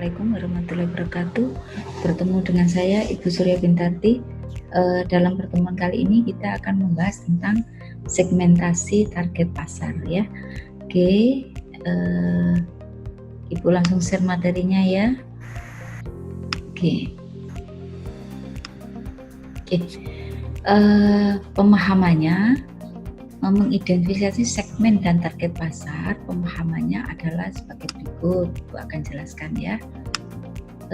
Assalamualaikum warahmatullahi wabarakatuh. Bertemu dengan saya Ibu Surya Bintarti. Dalam pertemuan kali ini kita akan membahas tentang segmentasi target pasar ya. Oke, Ibu langsung share materinya ya. Oke. Pemahamannya mengidentifikasi segmen dan target pasar, pemahamannya adalah sebagai berikut. Ibu akan jelaskan ya.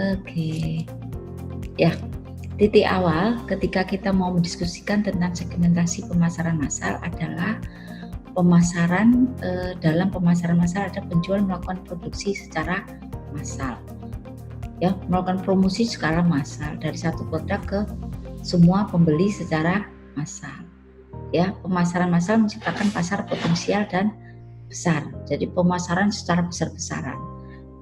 Oke. Ya, titik awal ketika kita mau mendiskusikan tentang segmentasi pemasaran massal adalah pemasaran dalam pemasaran massal ada penjual melakukan produksi secara massal. Ya, melakukan promosi secara massal dari satu produk ke semua pembeli secara massal. Ya, pemasaran massal menciptakan pasar potensial dan besar. Jadi pemasaran secara besar-besaran.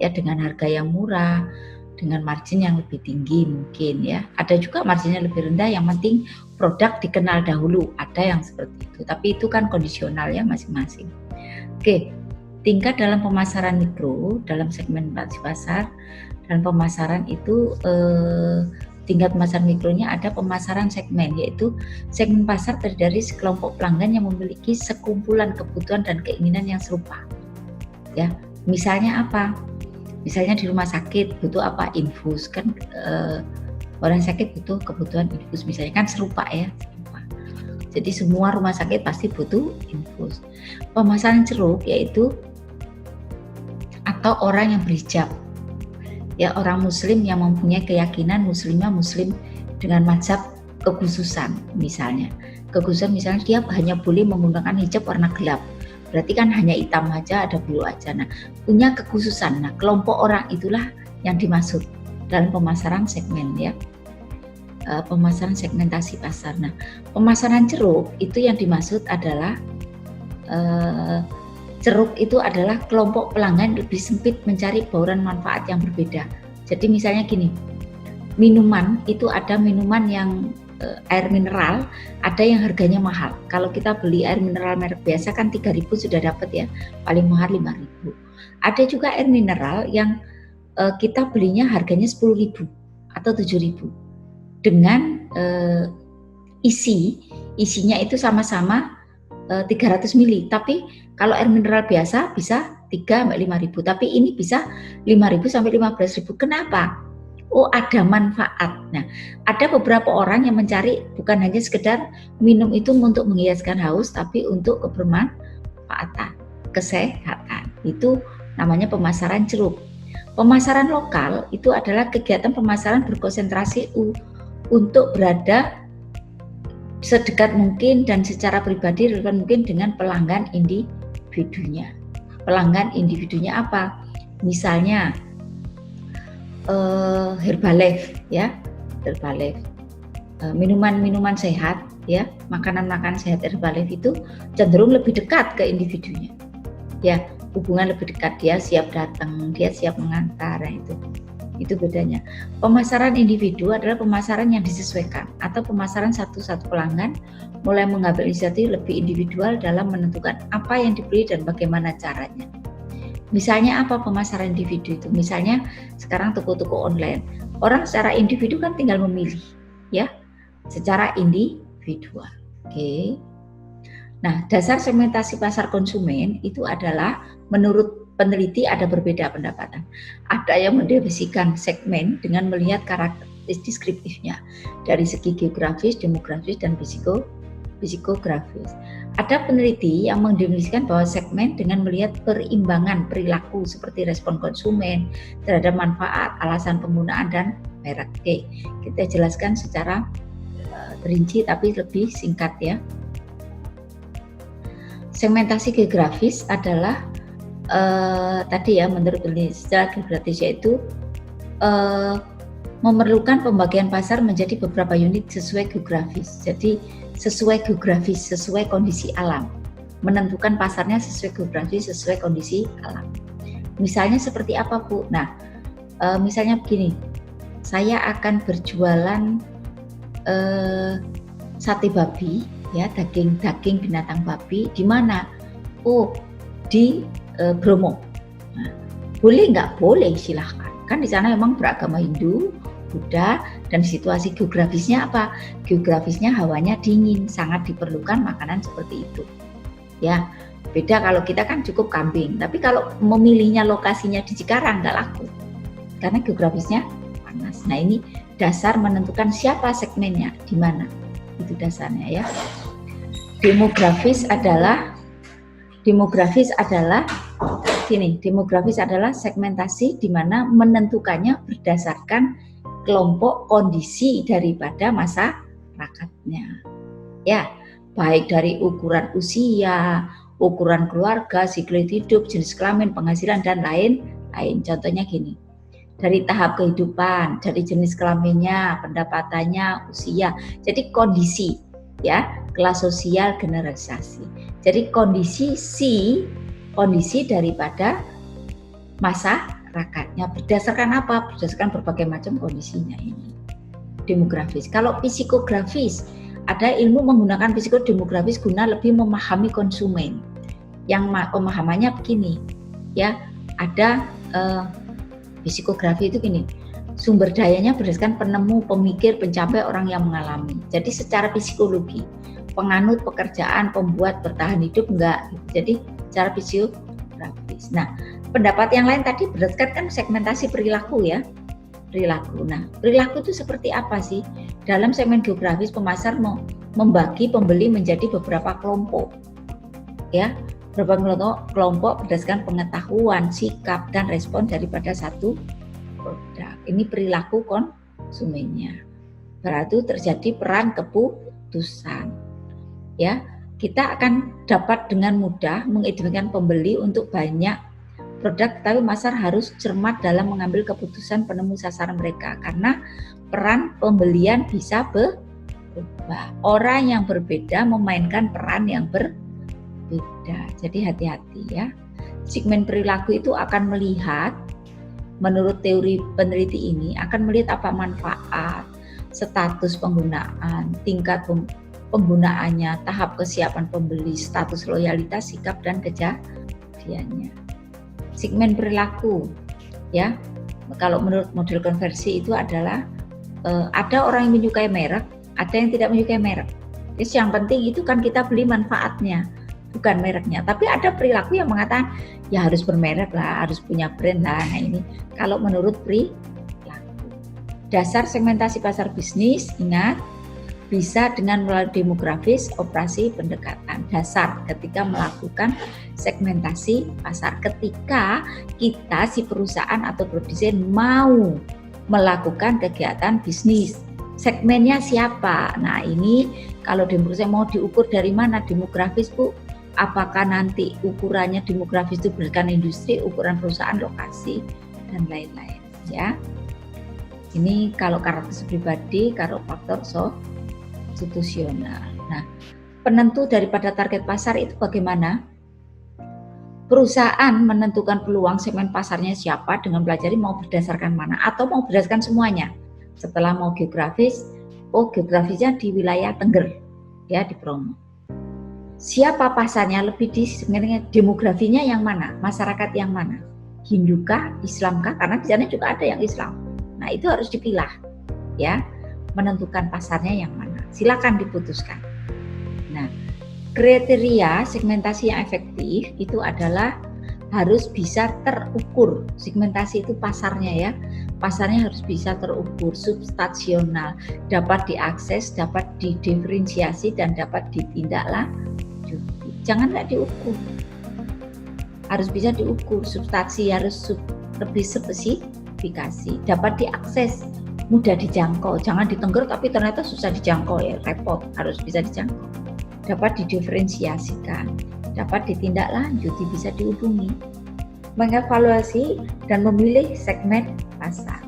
Ya, dengan harga yang murah, dengan margin yang lebih tinggi mungkin ya. Ada juga marginnya lebih rendah, yang penting produk dikenal dahulu. Ada yang seperti itu. Tapi itu kan kondisional ya masing-masing. Oke, tingkat dalam pemasaran mikro, dalam segmentasi pasar dan pemasaran itu tingkat pasar mikronya ada pemasaran segmen, yaitu segmen pasar terdiri dari sekelompok pelanggan yang memiliki sekumpulan kebutuhan dan keinginan yang serupa. Ya, misalnya apa? Misalnya di rumah sakit butuh apa? Infus kan, orang sakit butuh kebutuhan infus, misalnya kan serupa ya. Serupa. Jadi semua rumah sakit pasti butuh infus. Pemasaran ceruk yaitu atau orang yang berhijab. Ya, orang muslim yang mempunyai keyakinan muslimnya muslim dengan mazhab kekhususan misalnya. Kekhususan misalnya dia hanya boleh menggunakan hijab warna gelap. Berarti kan hanya hitam aja, ada biru aja. Nah, punya kekhususan. Nah, kelompok orang itulah yang dimaksud dalam pemasaran segmen ya. Pemasaran segmentasi pasar. Nah, pemasaran ceruk itu yang dimaksud adalah ceruk itu adalah kelompok pelanggan lebih sempit mencari bauran manfaat yang berbeda. Jadi misalnya gini, minuman itu ada minuman yang air mineral, ada yang harganya mahal. Kalau kita beli air mineral merek biasa kan 3.000 sudah dapat ya, paling mahal 5.000. Ada juga air mineral yang kita belinya harganya 10.000 atau 7.000 dengan isinya itu sama-sama 300 ml, tapi kalau air mineral biasa bisa 3-5.000, tapi ini bisa 5.000 sampai 15.000. Kenapa? Oh, ada manfaat. Nah, ada beberapa orang yang mencari bukan hanya sekedar minum itu untuk menghiaskan haus, tapi untuk kebermanfaatan, kesehatan. Itu namanya pemasaran ceruk. Pemasaran lokal itu adalah kegiatan pemasaran berkonsentrasi untuk berada sedekat mungkin dan secara pribadi relevan mungkin dengan pelanggan individunya. Pelanggan individunya apa? Misalnya Herbalife ya, Herbalife, minuman-minuman sehat ya, makanan-makanan sehat Herbalife itu cenderung lebih dekat ke individunya. Ya, hubungan lebih dekat, dia siap datang, dia siap mengantar, itu bedanya. Pemasaran individu adalah pemasaran yang disesuaikan atau pemasaran satu-satu pelanggan mulai mengambil inisiatif lebih individual dalam menentukan apa yang dibeli dan bagaimana caranya. Misalnya apa pemasaran individu itu? Misalnya sekarang toko-toko online, orang secara individu kan tinggal memilih ya, secara individual. Oke. Nah, dasar segmentasi pasar konsumen itu adalah menurut peneliti ada berbeda pendapatan. Ada yang mendefinisikan segmen dengan melihat karakteristik deskriptifnya dari segi geografis, demografis, dan psikografis. Ada peneliti yang mendefinisikan bahwa segmen dengan melihat perimbangan perilaku seperti respon konsumen terhadap manfaat, alasan penggunaan, dan merek. Oke, kita jelaskan secara rinci tapi lebih singkat ya. Segmentasi geografis adalah tadi ya, menurut penelitian secara geografis yaitu memerlukan pembagian pasar menjadi beberapa unit sesuai geografis. Jadi sesuai geografis, sesuai kondisi alam. Menentukan pasarnya sesuai geografis, sesuai kondisi alam. Misalnya seperti apa, Bu? Nah, misalnya begini, saya akan berjualan sate babi, ya, daging binatang babi. Di mana? Oh, di Bromo. Nah, boleh nggak? Boleh, silahkan. Kan di sana memang beragama Hindu, Buddha, dan situasi geografisnya apa? Geografisnya hawanya dingin, sangat diperlukan makanan seperti itu. Ya, beda kalau kita kan cukup kambing, tapi kalau memilihnya lokasinya di Cikarang nggak laku, karena geografisnya panas. Nah ini dasar menentukan siapa segmennya, di mana, itu dasarnya ya. Demografis adalah segmentasi di mana menentukannya berdasarkan kelompok kondisi daripada masyarakatnya. Ya, baik dari ukuran usia, ukuran keluarga, siklus hidup, jenis kelamin, penghasilan, dan lain-lain. Contohnya gini, dari tahap kehidupan, dari jenis kelaminnya, pendapatannya, usia. Jadi kondisi, ya, kelas sosial, generalisasi. Jadi kondisi daripada masyarakatnya berdasarkan apa? Berdasarkan berbagai macam kondisinya ini. Demografis. Kalau psikografis, ada ilmu menggunakan psikodemografis guna lebih memahami konsumen. Yang pemahamannya begini, ya, ada psikografi itu gini, sumber dayanya berdasarkan penemu, pemikir, pencapai, orang yang mengalami. Jadi secara psikologi, penganut pekerjaan, pembuat, bertahan hidup enggak. Jadi secara psikografis. Nah, pendapat yang lain tadi berdasarkan segmentasi perilaku ya. Perilaku. Nah, perilaku itu seperti apa sih? Dalam segmen geografis, pemasar mau membagi pembeli menjadi beberapa kelompok. Ya, beberapa kelompok berdasarkan pengetahuan, sikap, dan respon daripada satu produk. Ini perilaku konsumennya. Berarti terjadi peran keputusan. Ya, kita akan dapat dengan mudah mengidentikan pembeli untuk banyak produk, tapi pasar harus cermat dalam mengambil keputusan penemu sasaran mereka karena peran pembelian bisa berubah. Orang yang berbeda memainkan peran yang berbeda. Jadi hati-hati ya. Segmen perilaku itu akan melihat, menurut teori peneliti ini, akan melihat apa manfaat, status penggunaan, tingkat penggunaannya, tahap kesiapan pembeli, status loyalitas, sikap, dan kejadiannya. Segmen perilaku, ya, kalau menurut model konversi itu adalah ada orang yang menyukai merek, ada yang tidak menyukai merek. Jadi yang penting itu kan kita beli manfaatnya, bukan mereknya. Tapi ada perilaku yang mengatakan ya harus bermerek lah, harus punya brand lah. Nah ini kalau menurut perilaku. Dasar segmentasi pasar bisnis, ingat, bisa dengan melalui demografis, operasi pendekatan dasar ketika melakukan segmentasi pasar, ketika kita si perusahaan atau produsen mau melakukan kegiatan bisnis. Segmennya siapa? Nah ini kalau demografis mau diukur dari mana demografis Bu? Apakah nanti ukurannya demografis itu berdasarkan industri, ukuran perusahaan, lokasi, dan lain-lain ya. Ini kalau karakteristik pribadi, kalau faktor institusional. Nah, penentu daripada target pasar itu bagaimana? Perusahaan menentukan peluang segmen pasarnya siapa dengan pelajari mau berdasarkan mana atau mau berdasarkan semuanya. Setelah mau geografis, geografisnya di wilayah Tengger, ya di promo. Siapa pasarnya lebih di segmen demografinya yang mana? Masyarakat yang mana? Hindukah, Islamkah? Karena di sana juga ada yang Islam. Nah, itu harus dipilah, ya, menentukan pasarnya yang mana. Silakan diputuskan. Nah, kriteria segmentasi yang efektif itu adalah harus bisa terukur. Segmentasi itu pasarnya ya. Pasarnya harus bisa terukur, substansional, dapat diakses, dapat didiferensiasi dan dapat ditindaklanjuti. Jangan nggak diukur. Harus bisa diukur, substansi harus lebih spesifikasi, dapat diakses, mudah dijangkau, jangan di Tengger tapi ternyata susah dijangkau ya, repot, harus bisa dijangkau. Dapat didiferensiasikan, dapat ditindaklanjuti, bisa dihubungi, mengevaluasi dan memilih segmen pasar.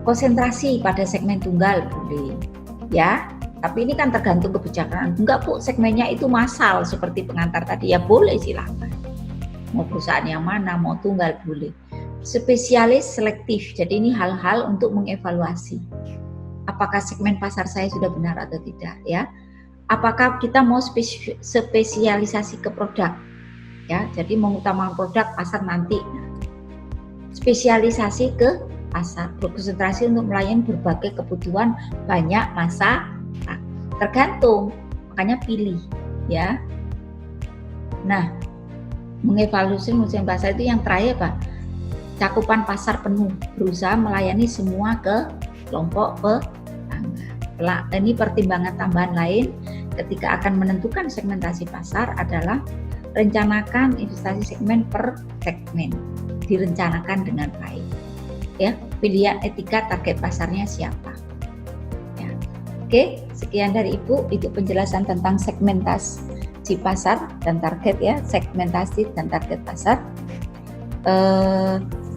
Konsentrasi pada segmen tunggal boleh, ya. Tapi ini kan tergantung kebijakan. Enggak Bu, segmennya itu massal seperti pengantar tadi ya boleh silakan. Mau perusahaan yang mana, mau tunggal boleh. Spesialis selektif, jadi ini hal-hal untuk mengevaluasi apakah segmen pasar saya sudah benar atau tidak ya. Apakah kita mau spesialisasi ke produk ya, jadi mengutamakan produk pasar nanti. spesialisasi ke pasar, berkonsentrasi untuk melayani berbagai kebutuhan banyak masa, tergantung, makanya pilih ya. Nah, mengevaluasi musim pasar itu yang terakhir Pak, cakupan pasar penuh, berusaha melayani semua ke kelompok pelanggan. Ini pertimbangan tambahan lain ketika akan menentukan segmentasi pasar adalah rencanakan investasi segmen per segmen, direncanakan dengan baik. Ya, pilihan etika target pasarnya siapa. Ya. Oke, sekian dari Ibu, itu penjelasan tentang segmentasi pasar dan target ya, segmentasi dan target pasar.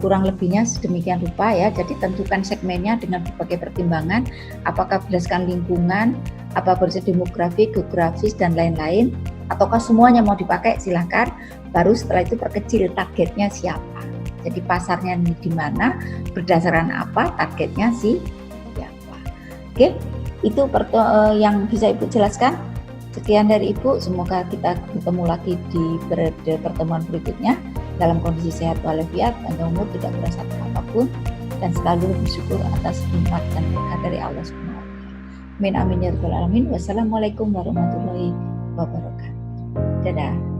Kurang lebihnya sedemikian rupa ya. Jadi tentukan segmennya dengan berbagai pertimbangan, apakah berdasarkan lingkungan, apa berdasarkan demografi, geografis dan lain-lain, ataukah semuanya mau dipakai, silahkan. Baru setelah itu perkecil targetnya siapa. Jadi pasarnya di mana, berdasarkan apa, targetnya siapa. Oke, itu yang bisa Ibu jelaskan. Sekian dari Ibu, semoga kita bertemu lagi di pertemuan berikutnya dalam kondisi sehat walafiat, panjang umur, tidak merasa apapun, dan selalu bersyukur atas nikmat dan berkah dari Allah Subhanahu wa Ta'ala. Amin amin ya rabbal alamin. Wassalamualaikum warahmatullahi wabarakatuh. Dadah.